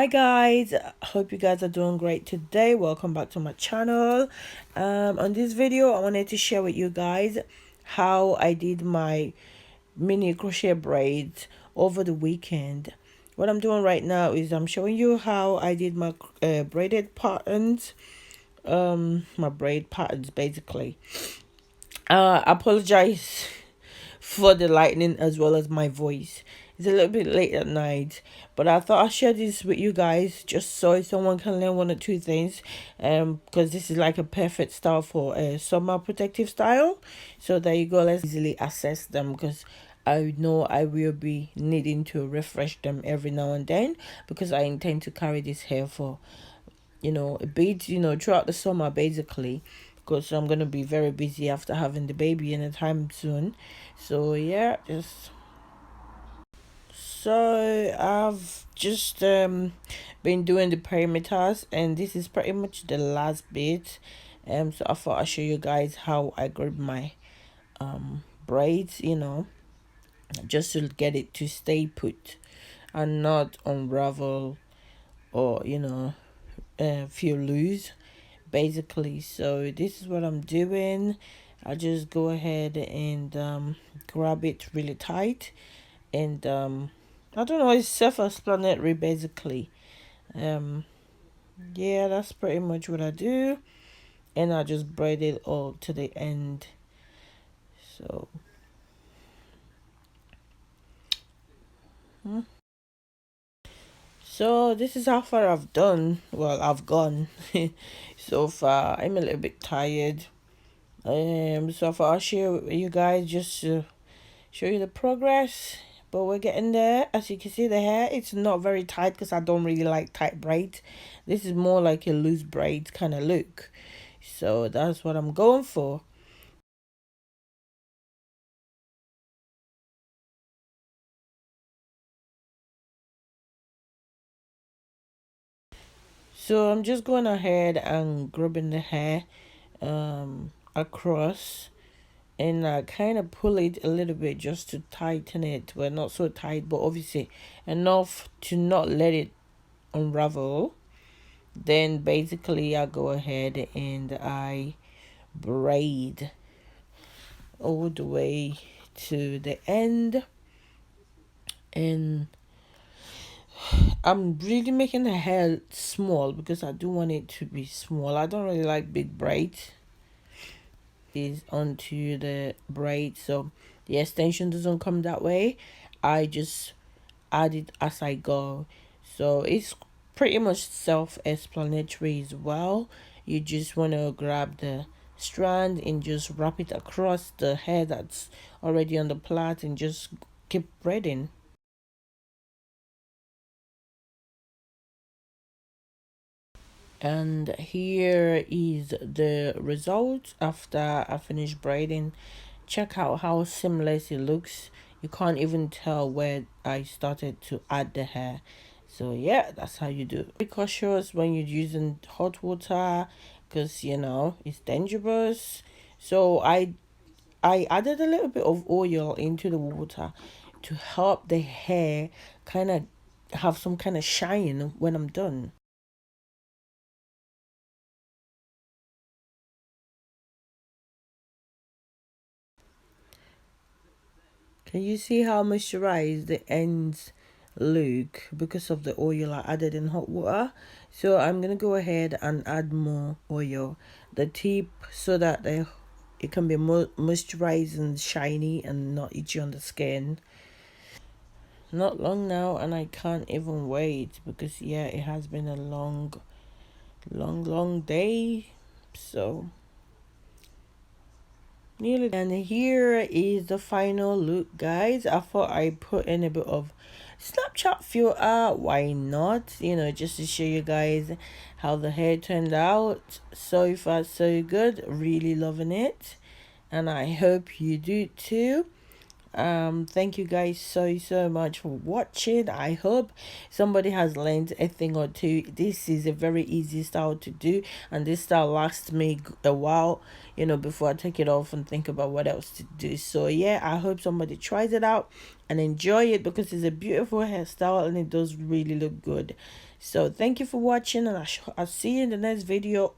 Hi guys, hope you guys are doing great today. Welcome back to my channel. On this video I wanted to share with you guys how I did my mini crochet braids over the weekend. What I'm doing right now is I'm showing you how I did my braided patterns, my braid patterns basically. Apologize for the lightning as well as my voice. It's a little bit late at night, but I thought I'd share this with you guys just so someone can learn one or two things. Because this is like a perfect style for a summer protective style. So there you go. Let's easily access them because I know I will be needing to refresh them every now and then because I intend to carry this hair for a bit, throughout the summer basically, because I'm gonna be very busy after having the baby anytime soon. So yeah, just so I've just been doing the perimeters, and this is pretty much the last bit. So I thought I'd show you guys how I grab my braids, just to get it to stay put and not unravel or feel loose basically. So this is what I'm doing. I just go ahead and grab it really tight, and I don't know, it's self-explanatory basically. um yeah, that's pretty much what I do, and I just braid it all to the end. So so this is how far I've done. Well, I've gone so far. I'm a little bit tired. So far I'll share with you guys just to show you the progress, but we're getting there. As you can see, the hair, it's not very tight because I don't really like tight braids. This is more like a loose braid kind of look, so that's what I'm going for. So I'm just going ahead and grabbing the hair across, and I kind of pull it a little bit just to tighten it. Well, not so tight, but obviously enough to not let it unravel. Then basically I go ahead and I braid all the way to the end, and I'm really making the hair small because I do want it to be small. I don't really like big braids. Is onto the braid, so the extension doesn't come that way. I just add it as I go, so it's pretty much self-explanatory as well. You just want to grab the strand and just wrap it across the hair that's already on the plait and just keep braiding. And here is the result after I finish braiding. Check out how seamless it looks. You can't even tell where I started to add the hair. So yeah, that's how you do it. Be cautious when you're using hot water because it's dangerous. So I added a little bit of oil into the water to help the hair kind of have some kind of shine when I'm done. Can you see how moisturized the ends look because of the oil I added in hot water? So I'm gonna go ahead and add more oil, the tip, so that it can be more moisturized and shiny and not itchy on the skin. Not long now, and I can't even wait because yeah, it has been a long day. So nearly, and here is the final look, guys. I thought I put in a bit of Snapchat filter. Why not, just to show you guys how the hair turned out. So far so good, really loving it, and I hope you do too. Thank you guys so much for watching. I hope somebody has learned a thing or two. This is a very easy style to do, and this style lasts me a while, you know, before I take it off and think about what else to do. So yeah, I hope somebody tries it out and enjoy it, because it's a beautiful hairstyle and it does really look good. So thank you for watching, and I'll see you in the next video.